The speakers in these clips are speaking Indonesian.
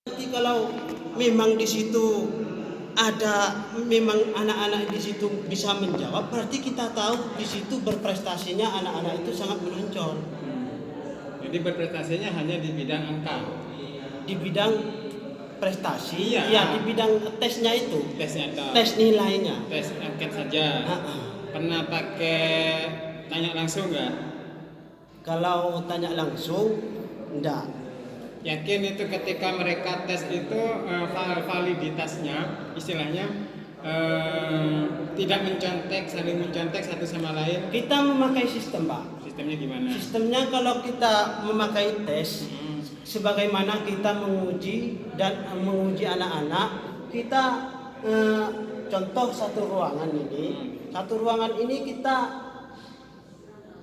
Jadi kalau memang di situ ada memang anak-anak di situ bisa menjawab, berarti kita tahu di situ berprestasinya anak-anak itu sangat menonjol. Jadi berprestasinya hanya di bidang angka. Di bidang prestasi, Iya. ya di bidang tesnya itu, Tesnya atau tes nilainya. tes angket saja. Pernah pakai tanya langsung nggak? Kalau tanya langsung, enggak. Yakin itu ketika mereka tes itu validitasnya istilahnya tidak mencontek, saling mencontek satu sama lain. Kita memakai sistem, Pak. Sistemnya gimana? Sistemnya kalau kita memakai tes, sebagaimana kita menguji anak-anak, kita contoh satu ruangan ini kita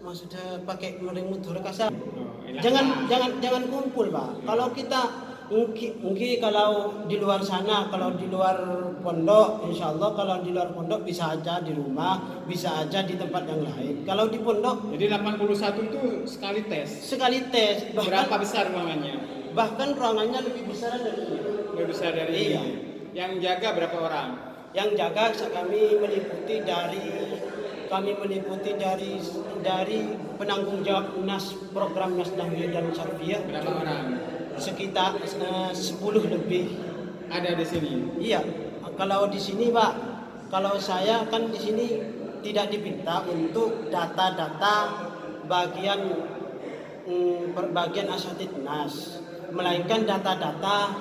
maksudnya pakai meremutur kasar. Jangan kumpul, Pak. Kalau kita mungkin kalau di luar sana, kalau di luar pondok, insya Allah kalau di luar pondok bisa aja di rumah, bisa aja di tempat yang lain. Kalau di pondok, jadi 81 itu sekali tes. Berapa besar ruangannya? Bahkan ruangannya lebih besar dari ini. Lebih besar dari Iya. ini. Yang jaga berapa orang? Yang jaga kami meliputi dari penanggung jawab program Nas Nahwiyah dan Sarfiyah. Berapa orang? Sekitar 10 lebih. Ada di sini. Iya. Kalau di sini, Pak, kalau saya kan di sini tidak diminta untuk data-data bagian asatid Nas, melainkan data-data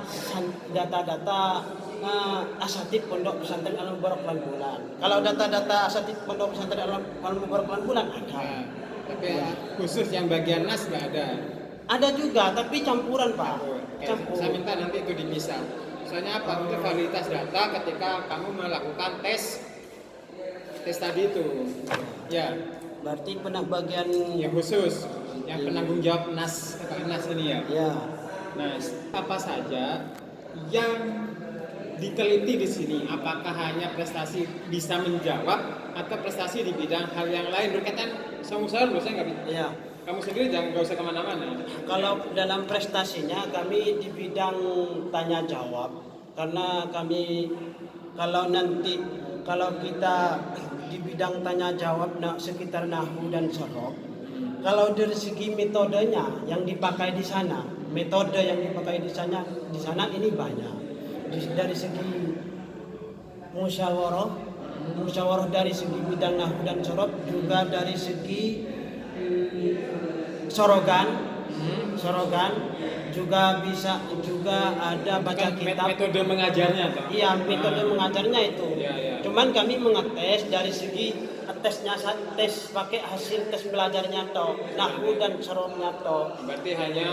asatid Pondok Pesantren Al Mubarak Bulan. Kalau data-data asatid Pondok Pesantren Al Mubarak Bulan ada. Nah, tapi khusus yang bagian nas nggak ada. Ada juga, tapi campuran, Pak. Campur. Saya minta nanti itu dipisah. Soalnya apa? Untuk validitas data ketika kamu melakukan tes tadi itu. Ya. Berarti bagian yang khusus, yang penanggung jawab nas ini ya. Ya. Nah, apa saja yang diteliti di sini? Apakah hanya prestasi bisa menjawab atau prestasi di bidang hal yang lain berkaitan sama usaha? Saya nggak bisa. Ya. Kamu sendiri nggak usah kemana-mana. Kalau dalam prestasinya kami di bidang tanya jawab, karena kami kalau kita di bidang tanya jawab sekitar nahwu dan sorof, kalau dari segi metodenya yang dipakai di sana, ini banyak. Dari segi musyawarah dari segi bidang nahwu dan sorof, juga dari segi sorogan juga ada baca kitab. Metode mengajarnya toh? Iya, metode mengajarnya itu. Ya. Cuman kami mengetes dari segi tes pakai hasil tes belajarnya toh, nahwu dan sorofnya toh. Berarti hanya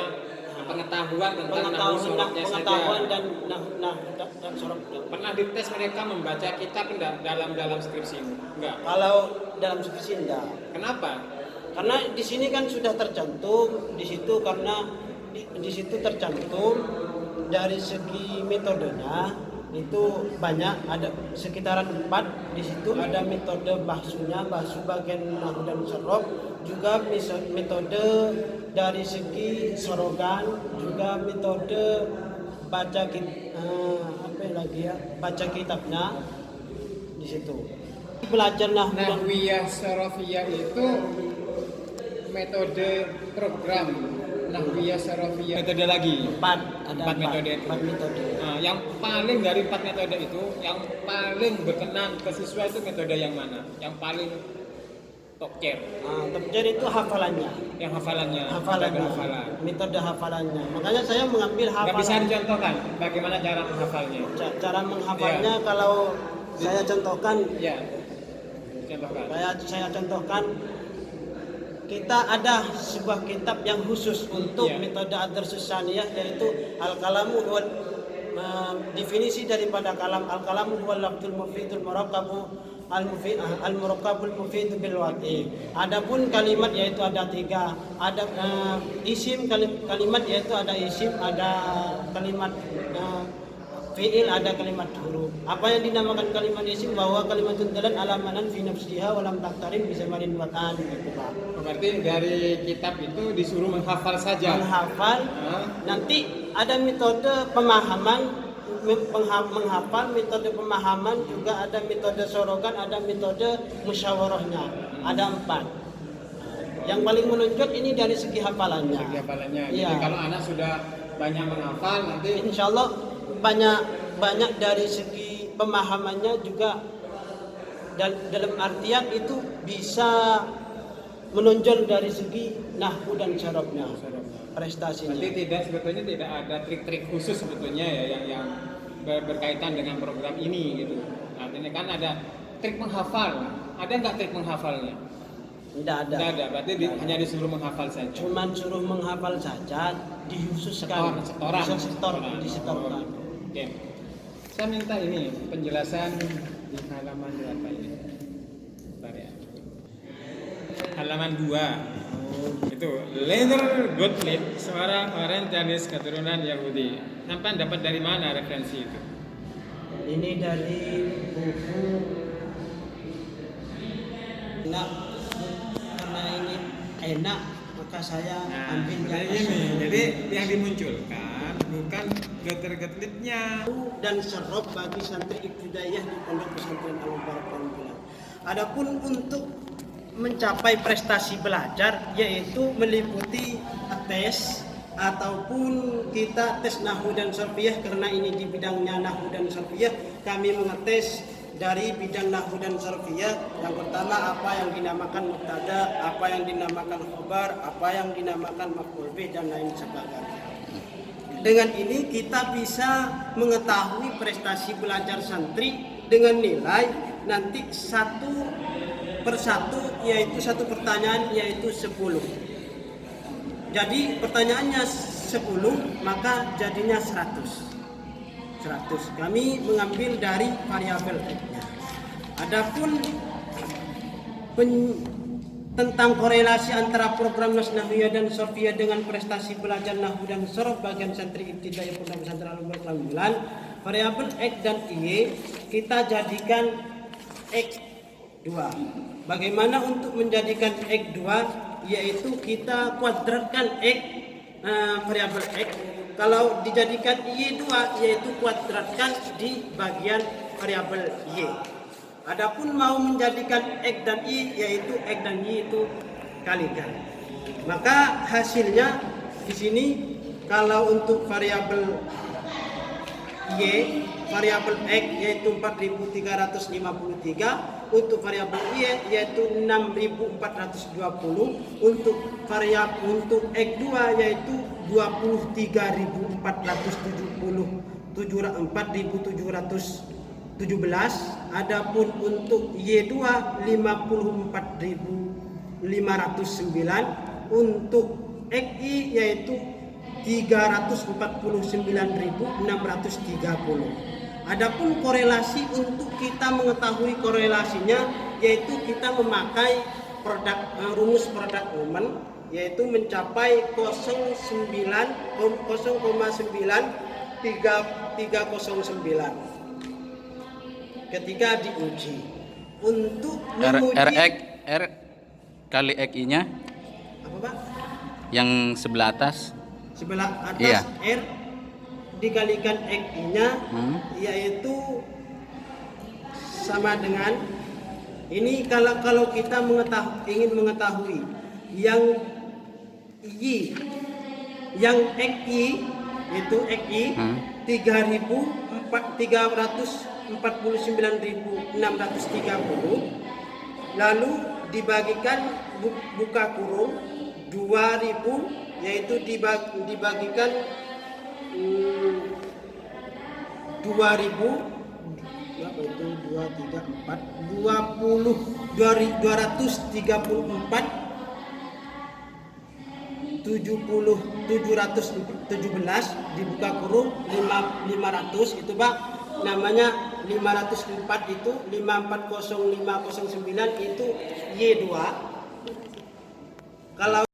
pengetahuan tentang pengetahuan dan sorofnya. Pernah dites mereka membaca kitab dalam skripsi? Enggak. Kalau dalam skripsi enggak. Kenapa? Karena di sini kan sudah tercantum di situ, karena di situ tercantum dari segi metodenya itu banyak, ada sekitaran 4 di situ. Ada metode bahsu bagian nahwu dan sorof, juga metode dari segi sorogan, juga metode baca kitabnya di situ. Belajar Nahwiyah Sarafiyah itu metode program. Nahwiyah Sarafiyah metode lagi. 4 metode. Nah, yang paling dari 4 metode itu, yang paling berkenan ke siswa itu metode yang mana? Yang paling tokcer? Tokcer itu hafalannya. Yang hafalannya. Metode hafalannya. Makanya saya mengambil hafalan. Nggak bisa dicontohkan bagaimana cara menghafalnya? Cara menghafalnya ya. Kalau saya contohkan. Ya. Contohkan. Saya contohkan. Kita ada sebuah kitab yang khusus untuk metode ad-darsus tsaniyah, yaitu al-kalamu huwal definisi daripada kalam. Al-kalamu huwal lafzul mufidul murakkabul mufid bil wad'i. Adapun kalimat yaitu ada 3. Ada isim kalimat yaitu ada isim, ada kalimat fi'il, ada kalimat huruf. Apa yang dinamakan kalimat isim? Bahwa kalimatun dalan alamanan fi nafsiha wa lam taqtarin bi zamanin watan, gitu, Pak. Berarti dari kitab itu disuruh menghafal saja. Menghafal. Nanti ada metode pemahaman, menghafal, metode pemahaman, juga ada metode sorogan, ada metode musyawarahnya. Ada 4. Yang paling menonjol ini dari segi hafalannya. Segi hafalannya. Ya. Jadi kalau anak sudah banyak menghafal nanti insya Allah banyak dari segi pemahamannya juga, dan dalam artian itu bisa menonjol dari segi nahwu dan syarabnya, prestasinya. Berarti sebetulnya tidak ada trik-trik khusus sebetulnya ya yang berkaitan dengan program ini gitu. Artinya kan ada trik menghafal. Ada nggak trik menghafalnya? Tidak ada. Tidak ada. Berarti hanya disuruh menghafal saja. Cuman suruh menghafal saja, dikhususkan. Disetorkan. Oke. Saya minta ini penjelasan di halaman berapa ini? Bentar ya. Halaman 2. Itu Leather Gottlieb, seorang orientalis keturunan Yahudi. Sampai dapat dari mana referensi itu? Ini dari buku. Karena ini enak, maka saya ambil yang ini. Jadi yang dimunculkan bukan Gottliebnya dan serop bagi santri ibtidaiyah di Pondok Pesantren Al-Mubarak. Adapun untuk mencapai prestasi belajar, yaitu meliputi tes ataupun kita tes nahwu dan sarfiyah, karena ini di bidangnya nahwu dan sarfiyah, kami mengetes dari bidang nahwu dan sarfiyah. Yang pertama, apa yang dinamakan mubtada, apa yang dinamakan khabar, apa yang dinamakan maf'ul bih, dan lain sebagainya. Dengan ini kita bisa mengetahui prestasi belajar santri dengan nilai nanti 1 per 1, yaitu satu pertanyaan yaitu 10. Jadi pertanyaannya 10, maka jadinya 100. Kami mengambil dari variabel X-nya. Adapun tentang korelasi antara program nahwiyah dan sarfiyah dengan prestasi belajar nahwu dan sarf bagian santri ibtidaiyah Pondok Pesantren Al-Mubarak, variabel X dan Y kita jadikan X2. Bagaimana untuk menjadikan X2? Yaitu kita kuadratkan variabel X. Kalau dijadikan Y2, yaitu kuadratkan di bagian variabel Y. Adapun mau menjadikan X dan Y, yaitu X dan Y itu kalikan. Maka hasilnya di sini, kalau untuk variabel Y, variabel X yaitu 4353, untuk variabel Y yaitu 6420, untuk X2 yaitu 234.717. Adapun untuk Y2 54.509, untuk XY yaitu 349.630. Adapun korelasi, untuk kita mengetahui korelasinya, yaitu kita memakai rumus produk momen, yaitu mencapai 0,9309 ketika diuji. Untuk R kali XI-nya apa, Pak? Yang sebelah atas. Sebelah atas, iya. R dikalikan X-nya, yaitu sama dengan ini. Kalau kita ingin mengetahui yang Y, yang XY itu XY 349.630, lalu dibagikan buka kurung 2000, yaitu dibagikan 2000, berapa itu? 717 dibuka kurung 500, itu Pak, namanya 504, itu 540509 itu Y2. Kalau